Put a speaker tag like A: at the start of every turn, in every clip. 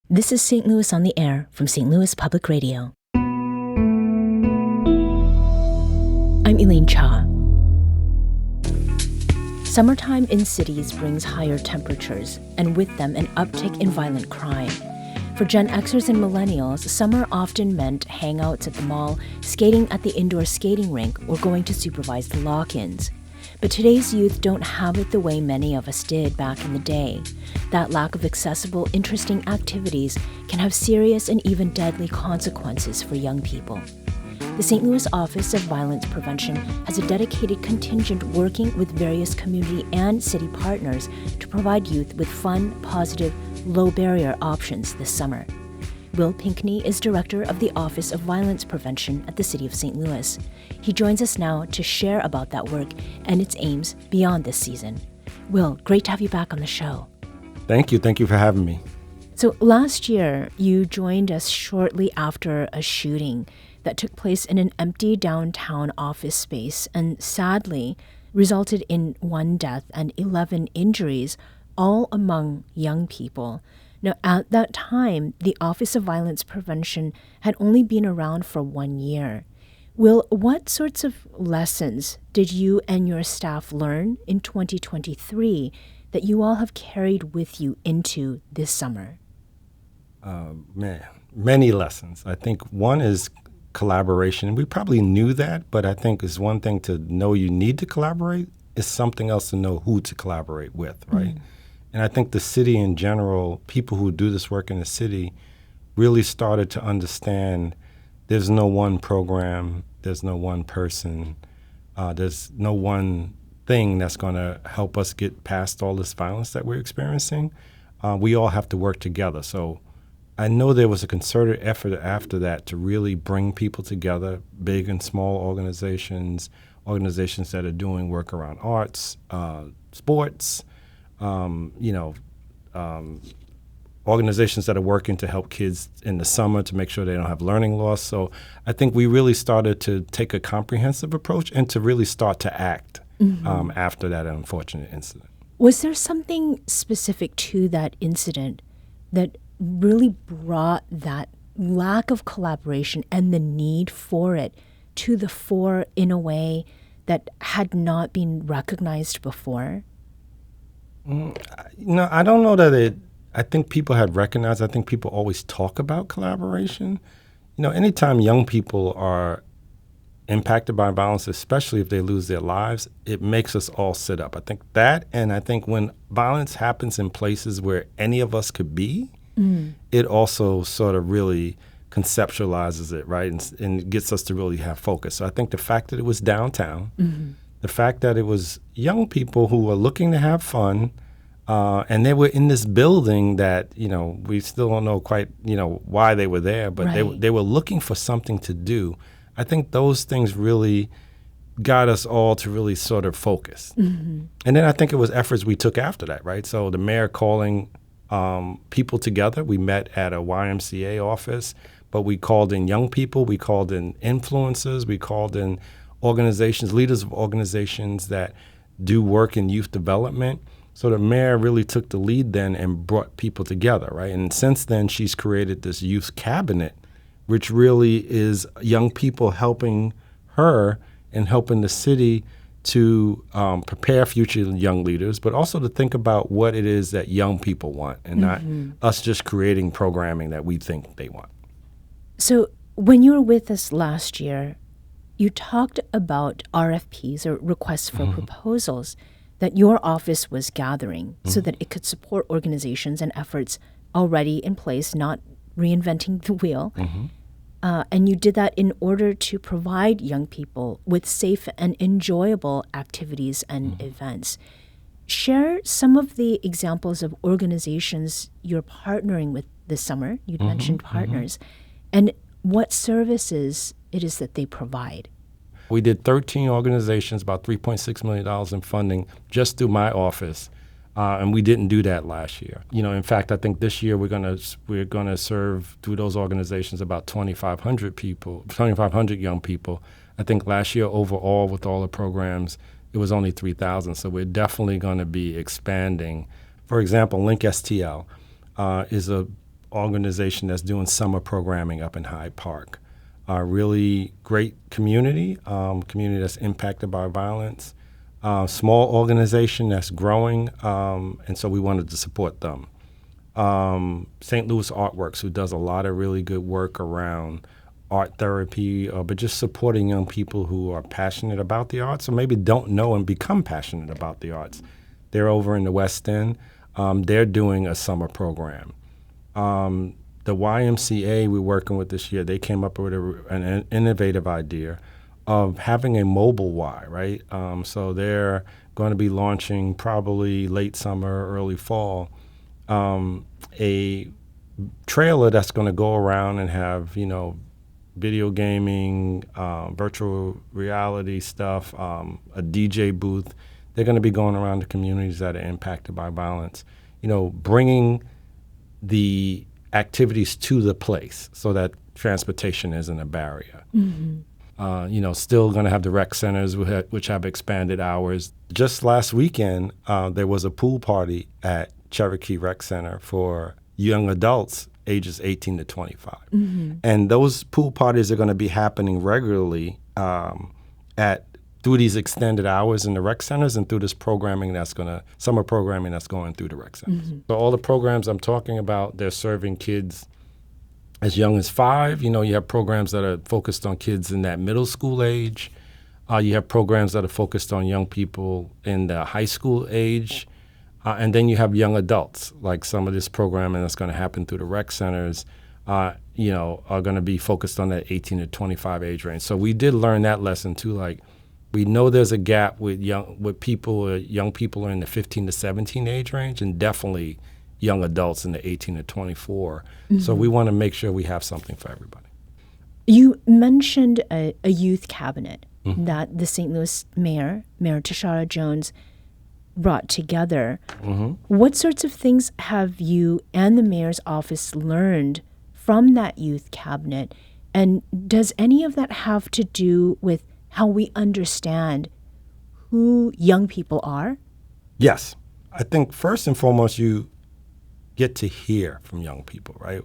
A: This is St. Louis on the Air from St. Louis Public Radio. I'm Elaine Cha. Summertime in cities brings higher temperatures, and with them an uptick in violent crime. For Gen Xers and millennials, summer often meant hangouts at the mall, skating at the indoor skating rink, or going to supervised lock-ins. But today's youth don't have it the way many of us did back in the day. That lack of accessible, interesting activities can have serious and even deadly consequences for young people. The St. Louis Office of Violence Prevention has a dedicated contingent working with various community and city partners to provide youth with fun, positive, low-barrier options this summer. Wil Pinkney is director of the Office of Violence Prevention at the City of St. Louis. He joins us now to share about that work and its aims beyond this season. Wil, great to have you back on the show.
B: Thank you. Thank you for having me.
A: So last year, you joined us shortly after a shooting that took place in an empty downtown office space and sadly resulted in 1 death and 11 injuries, all among young people. Now, at that time, the Office of Violence Prevention had only been around for 1 year. Wil, what sorts of lessons did you and your staff learn in 2023 that you all have carried with you into this summer?
B: Many lessons. I think one is collaboration. We probably knew that, but I think it's one thing to know you need to collaborate. It's something else to know who to collaborate with, right? Mm-hmm. And I think the city in general, people who do this work in the city, really started to understand there's no one program, there's no one person, there's no one thing that's going to help us get past all this violence that we're experiencing. We all have to work together. So I know there was a concerted effort after that to really bring people together, big and small organizations that are doing work around arts, sports, organizations that are working to help kids in the summer to make sure they don't have learning loss. So I think we really started to take a comprehensive approach and to really start to act after that unfortunate incident.
A: Was there something specific to that incident that really brought that lack of collaboration and the need for it to the fore in a way that had not been recognized before?
B: I don't know that I think people had recognized, I think people always talk about collaboration. Anytime young people are impacted by violence, especially if they lose their lives, it makes us all sit up. I think that, and I think when violence happens in places where any of us could be, it also sort of really conceptualizes it, right? And gets us to really have focus. So I think the fact that it was downtown, the fact that it was young people who were looking to have fun, and they were in this building that, we still don't know quite, why they were there, but right. they were looking for something to do. I think those things really got us all to really sort of focus. And then I think it was efforts we took after that, right? So the mayor calling people together. We met at a YMCA office, but we called in young people, we called in influencers, we called in organizations, leaders of organizations that do work in youth development. So the mayor really took the lead then and brought people together, right? And since then, she's created this youth cabinet, which really is young people helping her and helping the city to prepare future young leaders, but also to think about what it is that young people want and not us just creating programming that we think they want.
A: So when you were with us last year, you talked about RFPs or requests for proposals that your office was gathering so that it could support organizations and efforts already in place, not reinventing the wheel. And you did that in order to provide young people with safe and enjoyable activities and events. Share some of the examples of organizations you're partnering with this summer. You'd mentioned partners. And what services it is that they provide.
B: We did 13 organizations, about $3.6 million in funding just through my office. And we didn't do that last year. In fact, I think this year we're gonna serve through those organizations about 2,500 people, 2,500 young people. I think last year overall with all the programs, it was only 3,000. So we're definitely going to be expanding. For example, Link STL is a organization that's doing summer programming up in Hyde Park. Really great community, community that's impacted by violence. Small organization that's growing, and so we wanted to support them. St. Louis Artworks, who does a lot of really good work around art therapy, but just supporting young people who are passionate about the arts or maybe don't know and become passionate about the arts. They're over in the West End. They're doing a summer program. The YMCA we're working with this year, they came up with an innovative idea of having a mobile Y, right? So they're going to be launching probably late summer, early fall, a trailer that's going to go around and have, video gaming, virtual reality stuff, a DJ booth. They're going to be going around the communities that are impacted by violence, bringing the activities to the place so that transportation isn't a barrier. Mm-hmm. Still going to have the rec centers, which have expanded hours. Just last weekend, there was a pool party at Cherokee Rec Center for young adults ages 18 to 25. Mm-hmm. And those pool parties are going to be happening regularly through these extended hours in the rec centers and through this summer programming that's going through the rec centers. Mm-hmm. So all the programs I'm talking about, they're serving kids as young as 5. You have programs that are focused on kids in that middle school age. You have programs that are focused on young people in the high school age. And then you have young adults, like some of this programming that's going to happen through the rec centers, are going to be focused on that 18 to 25 age range. So we did learn that lesson too. Like, we know there's a gap with young people are in the 15 to 17 age range, and definitely young adults in the 18 to 24. Mm-hmm. So we want to make sure we have something for everybody.
A: You mentioned a youth cabinet mm-hmm. that the St. Louis Mayor Tishaura Jones, brought together. Mm-hmm. What sorts of things have you and the mayor's office learned from that youth cabinet? And does any of that have to do with how we understand who young people are?
B: Yes. I think first and foremost, you get to hear from young people, right?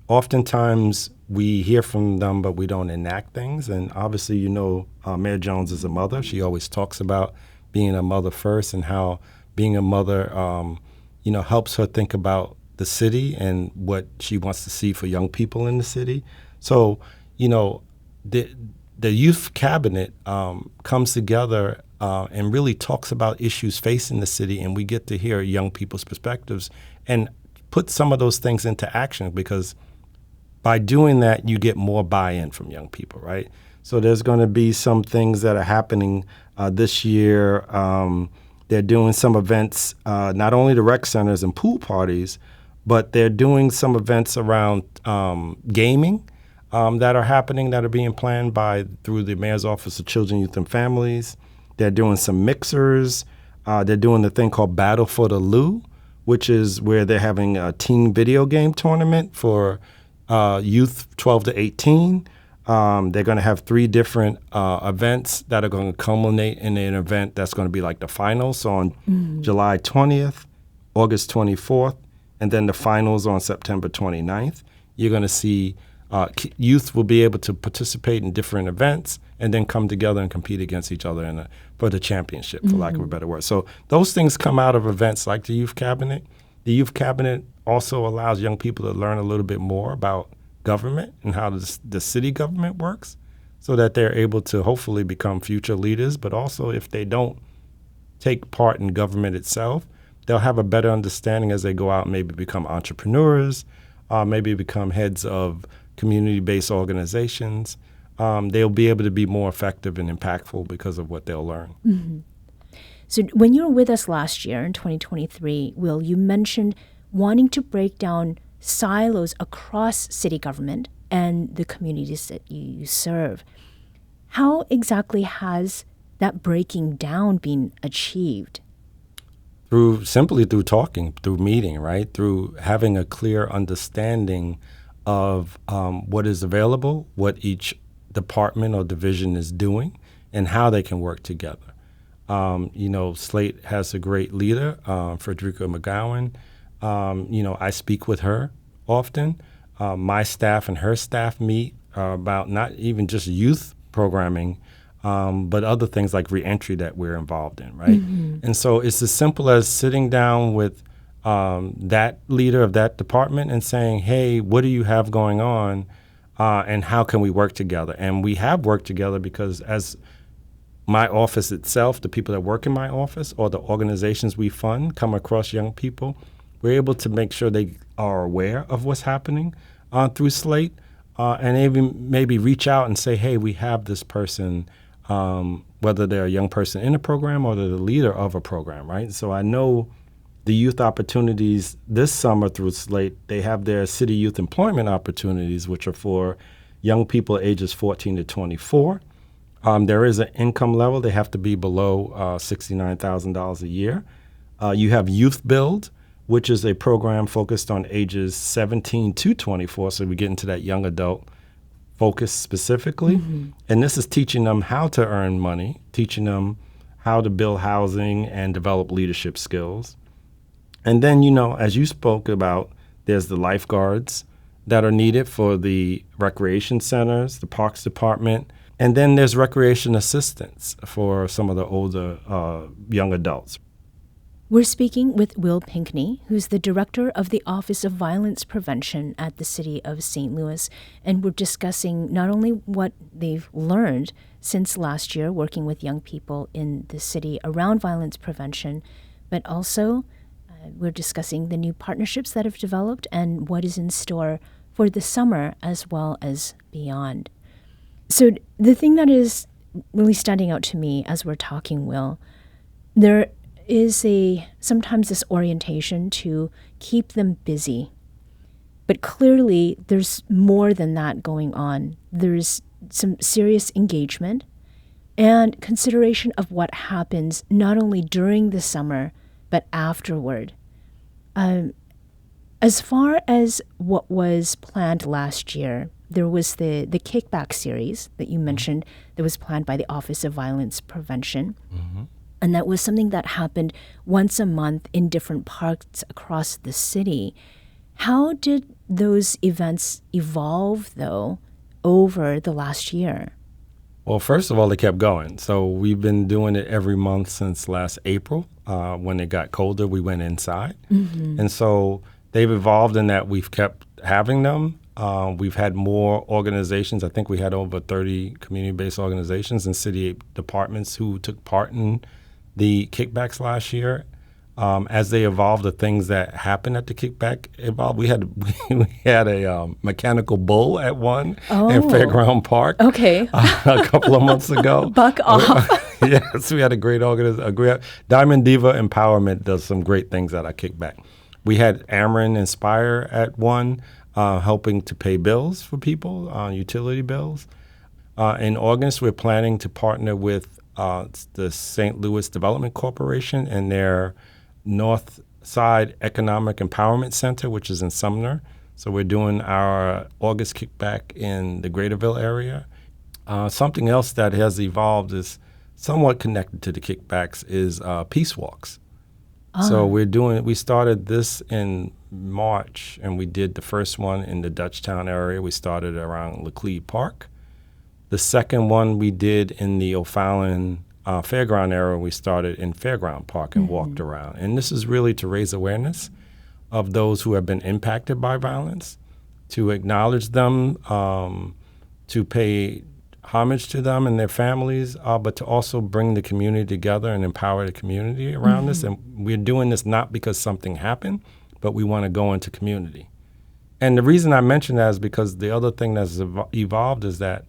B: Oftentimes we hear from them, but we don't enact things. And obviously, Mayor Jones is a mother. She always talks about being a mother first and how being a mother, helps her think about the city and what she wants to see for young people in the city. So, the youth cabinet comes together and really talks about issues facing the city, and we get to hear young people's perspectives and put some of those things into action, because by doing that, you get more buy-in from young people, right? So there's going to be some things that are happening this year. They're doing some events, not only the rec centers and pool parties, but they're doing some events around gaming that are happening, that are being planned through the Mayor's Office of Children, Youth, and Families. They're doing some mixers. They're doing the thing called Battle for the Lou, which is where they're having a teen video game tournament for youth 12 to 18. They're going to have 3 different events that are going to culminate in an event that's going to be like the finals. So on July 20th, August 24th, and then the finals on September 29th. You're going to see youth will be able to participate in different events and then come together and compete against each other for the championship, for lack of a better word. So those things come out of events like the Youth Cabinet. The Youth Cabinet also allows young people to learn a little bit more about government and how the city government works, so that they're able to hopefully become future leaders. But also, if they don't take part in government itself, they'll have a better understanding as they go out and maybe become entrepreneurs, maybe become heads of community-based organizations. They'll be able to be more effective and impactful because of what they'll learn.
A: Mm-hmm. So when you were with us last year in 2023, Wil, you mentioned wanting to break down silos across city government and the communities that you serve. How exactly has that breaking down been achieved?
B: Simply through talking, through meeting, right? Through having a clear understanding of what is available, what each department or division is doing, and how they can work together. Slate has a great leader, Frederica McGowan. I speak with her often. My staff and her staff meet about not even just youth programming, but other things like reentry that we're involved in, right? And so it's as simple as sitting down with that leader of that department and saying, hey, what do you have going on, and how can we work together? And we have worked together because as my office itself, the people that work in my office or the organizations we fund come across young people, we're able to make sure they are aware of what's happening through Slate, and even maybe reach out and say, hey, we have this person, whether they're a young person in a program or they're the leader of a program, right? So I know the youth opportunities this summer through Slate, they have their city youth employment opportunities, which are for young people ages 14 to 24. There is an income level. They have to be below $69,000 a year. You have Youth Build, which is a program focused on ages 17 to 24. So we get into that young adult focus specifically. And this is teaching them how to earn money, teaching them how to build housing and develop leadership skills. And then, as you spoke about, there's the lifeguards that are needed for the recreation centers, the parks department. And then there's recreation assistance for some of the older young adults.
A: We're speaking with Wil Pinkney, who's the director of the Office of Violence Prevention at the City of St. Louis, and we're discussing not only what they've learned since last year working with young people in the city around violence prevention, but also we're discussing the new partnerships that have developed and what is in store for the summer as well as beyond. So the thing that is really standing out to me as we're talking, Wil, there is sometimes this orientation to keep them busy. But clearly there's more than that going on. There's some serious engagement and consideration of what happens not only during the summer, but afterward. As far as what was planned last year, there was the kickback series that you mentioned that was planned by the Office of Violence Prevention. And that was something that happened once a month in different parks across the city. How did those events evolve, though, over the last year?
B: Well, first of all, they kept going. So we've been doing it every month since last April. When it got colder, we went inside. And so they've evolved in that we've kept having them. We've had more organizations. I think we had over 30 community-based organizations and city departments who took part in the kickbacks last year. As they evolved, the things that happened at the kickback evolved. We had a mechanical bull at one in Fairground Park.
A: Okay.
B: A couple of months ago.
A: Buck off.
B: Yes, we had a great organization. Diamond Diva Empowerment does some great things at our kickback. We had Ameren Inspire at one, helping to pay bills for people, utility bills. In August, we're planning to partner with the St. Louis Development Corporation and their North Side Economic Empowerment Center, which is in Sumner. So we're doing our August kickback in the Greaterville area. Something else that has evolved is somewhat connected to the kickbacks is peace walks. So we started this in March, and we did the first one in the Dutchtown area. We started around Laclede Park. The second one we did in the O'Fallon Fairground area. We started in Fairground Park and walked around. And this is really to raise awareness of those who have been impacted by violence, to acknowledge them, to pay homage to them and their families, but to also bring the community together and empower the community around this. And we're doing this not because something happened, but we want to go into community. And the reason I mention that is because the other thing that's evolved is that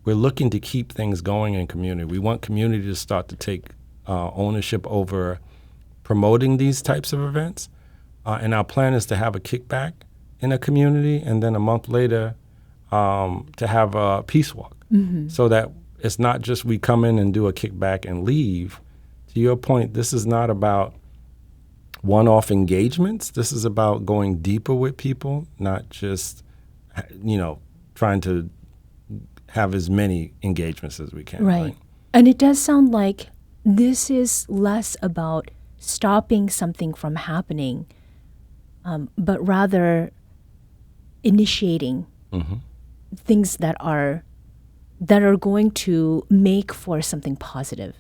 B: we're looking to keep things going in community. We want community to start to take ownership over promoting these types of events. And our plan is to have a kickback in a community and then a month later to have a peace walk. So that it's not just we come in and do a kickback and leave. To your point, this is not about one-off engagements. This is about going deeper with people, not just, trying to have as many engagements as we can.
A: Right. And it does sound like this is less about stopping something from happening, but rather initiating things that are going to make for something positive.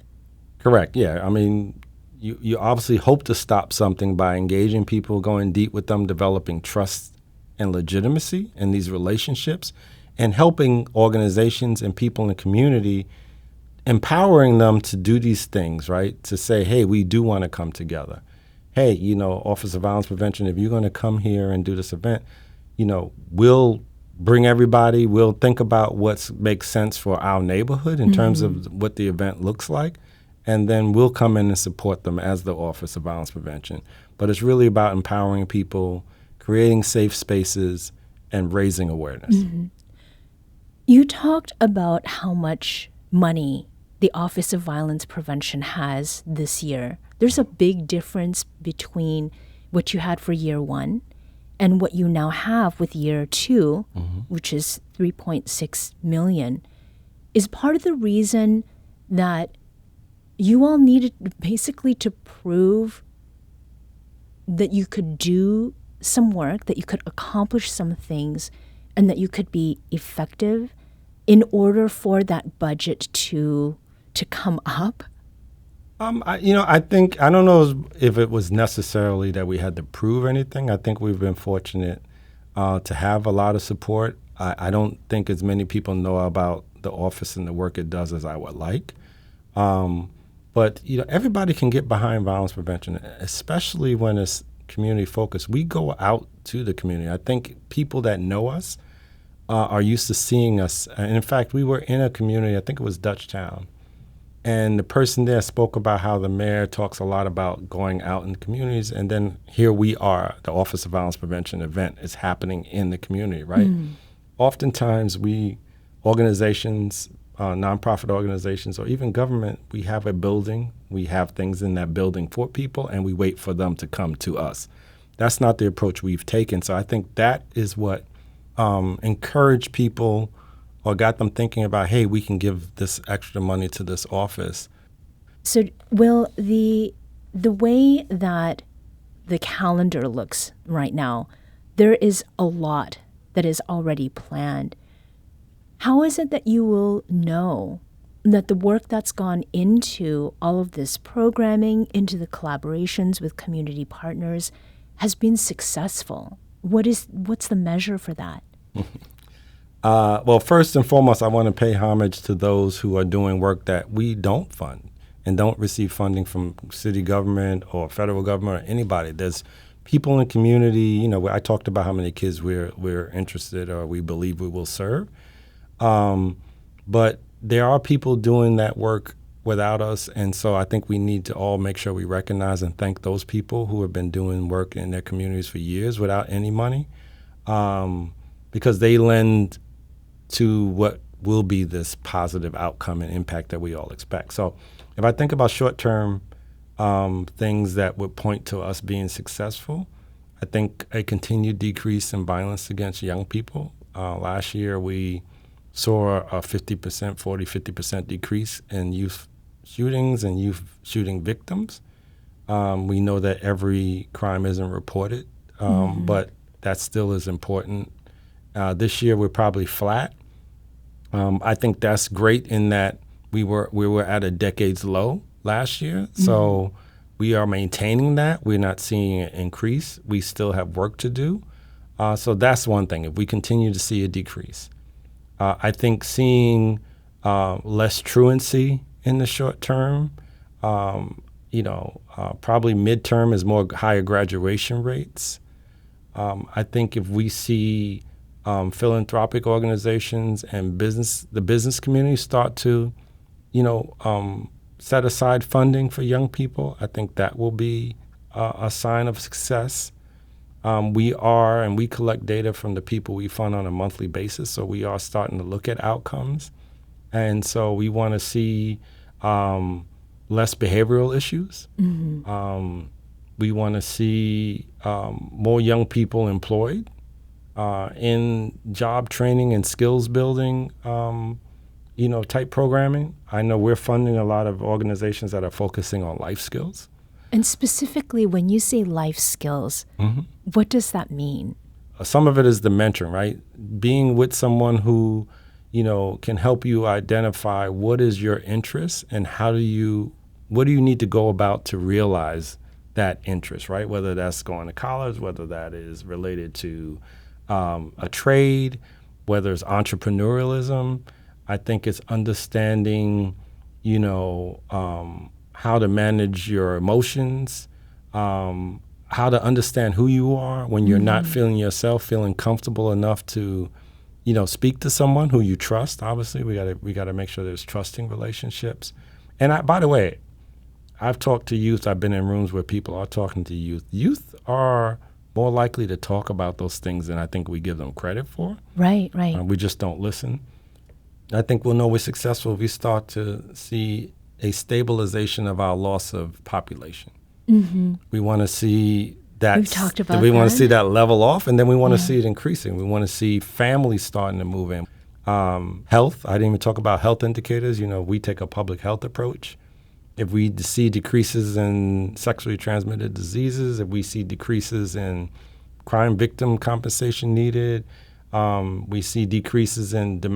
B: Correct. Yeah. I mean, you obviously hope to stop something by engaging people, going deep with them, developing trust and legitimacy in these relationships, and helping organizations and people in the community, empowering them to do these things, right? To say, hey, we do want to come together. Hey, Office of Violence Prevention, if you're going to come here and do this event, we'll bring everybody. We'll think about what makes sense for our neighborhood in terms of what the event looks like. And then we'll come in and support them as the Office of Violence Prevention. But it's really about empowering people, creating safe spaces, and raising awareness.
A: You talked about how much money the Office of Violence Prevention has this year. There's a big difference between what you had for year one and what you now have with year two, which is $3.6 million. Is part of the reason that you all needed basically to prove that you could do some work, that you could accomplish some things, and that you could be effective in order for that budget to come up?
B: I think, I don't know if it was necessarily that we had to prove anything. I think we've been fortunate to have a lot of support. I don't think as many people know about the office and the work it does as I would like. But everybody can get behind violence prevention, especially when it's community focused. We go out to the community. I think people that know us are used to seeing us. And in fact, we were in a community, I think it was Dutchtown, and the person there spoke about how the mayor talks a lot about going out in communities, and then here we are, the Office of Violence Prevention event is happening in the community, right? Oftentimes organizations, nonprofit organizations, or even government, we have a building, we have things in that building for people, and we wait for them to come to us. That's not the approach we've taken. So I think that is what encouraged people or got them thinking about, hey, we can give this extra money to this office.
A: So, Wil, the way that the calendar looks right now, there is a lot that is already planned. How is it that you will know that the work that's gone into all of this programming, into the collaborations with community partners, has been successful? What's the measure for that?
B: Well, first and foremost, I want to pay homage to those who are doing work that we don't fund and don't receive funding from city government or federal government or anybody. There's people in the community. I talked about how many kids we're interested or we believe we will serve. But there are people doing that work without us, and so I think we need to all make sure we recognize and thank those people who have been doing work in their communities for years without any money, because they lend to what will be this positive outcome and impact that we all expect. So if I think about short-term things that would point to us being successful, I think a continued decrease in violence against young people. Last year we saw a 50% decrease in youth shootings and youth shooting victims. We know that every crime isn't reported, but that still is important. This year we're probably flat. I think that's great in that we were at a decade's low last year, so we are maintaining that. We're not seeing an increase. We still have work to do. So that's one thing. If we continue to see a decrease, I think seeing less truancy in the short term, probably midterm is more higher graduation rates. I think if we see philanthropic organizations and the business community start to, set aside funding for young people, I think that will be a sign of success. We collect data from the people we fund on a monthly basis, so we are starting to look at outcomes. And so we want to see less behavioral issues. We want to see more young people employed in job training and skills building, type programming. I know we're funding a lot of organizations that are focusing on life skills.
A: And specifically, when you say life skills, what does that mean?
B: some of it is the mentoring, right? Being with someone who, can help you identify what is your interest and what do you need to go about to realize that interest, right? Whether that's going to college, whether that is related to a trade, whether it's entrepreneurialism. I think it's understanding, how to manage your emotions, how to understand who you are when you're not feeling yourself, feeling comfortable enough to, speak to someone who you trust. Obviously, we gotta make sure there's trusting relationships. And by the way, I've talked to youth. I've been in rooms where people are talking to youth. Youth are more likely to talk about those things than I think we give them credit for.
A: Right.
B: We just don't listen. I think we'll know we're successful if we start to see a stabilization of our loss of population. Mm-hmm. We want to see that.
A: We've talked about
B: we
A: that.
B: want to see that level off, and then we want to see it increasing. We want to see families starting to move in. Health, I didn't even talk about health indicators. We take a public health approach. If we see decreases in sexually transmitted diseases, if we see decreases in crime victim compensation needed, we see decreases in the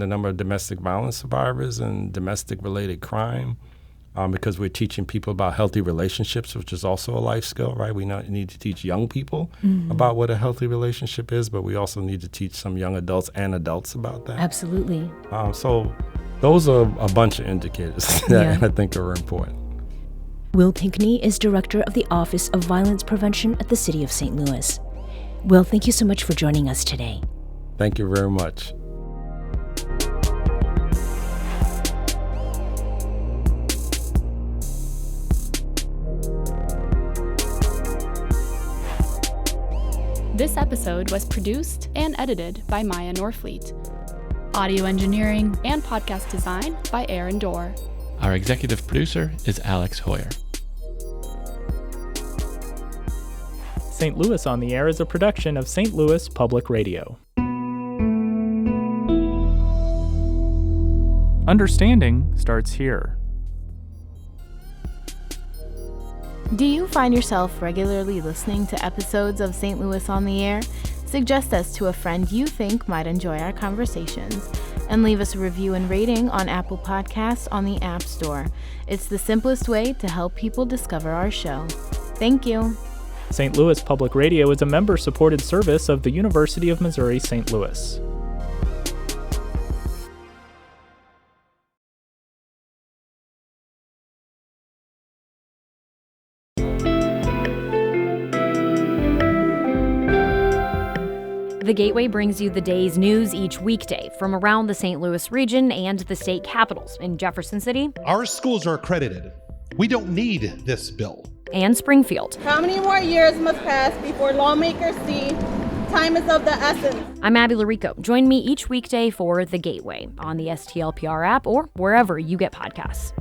B: number of domestic violence survivors and domestic-related crime, because we're teaching people about healthy relationships, which is also a life skill, right? We need to teach young people about what a healthy relationship is, but we also need to teach some young adults and adults about that.
A: Absolutely.
B: So those are a bunch of indicators that I think are important.
A: Wil Pinkney is director of the Office of Violence Prevention at the City of St. Louis. Wil, thank you so much for joining us today.
B: Thank you very much.
C: This episode was produced and edited by Maya Norfleet. Audio engineering and podcast design by Aaron Dorr.
D: Our executive producer is Alex Hoyer.
E: St. Louis on the Air is a production of St. Louis Public Radio. Understanding starts here.
F: Do you find yourself regularly listening to episodes of St. Louis on the Air? Suggest us to a friend you think might enjoy our conversations, and leave us a review and rating on Apple Podcasts on the App Store. It's the simplest way to help people discover our show. Thank you.
E: St. Louis Public Radio is a member-supported service of the University of Missouri St. Louis.
G: The Gateway brings you the day's news each weekday from around the St. Louis region and the state capitals in Jefferson City.
H: Our schools are accredited. We don't need this bill.
G: And Springfield.
I: How many more years must pass before lawmakers see time is of the essence?
G: I'm Abby Larico. Join me each weekday for The Gateway on the STLPR app or wherever you get podcasts.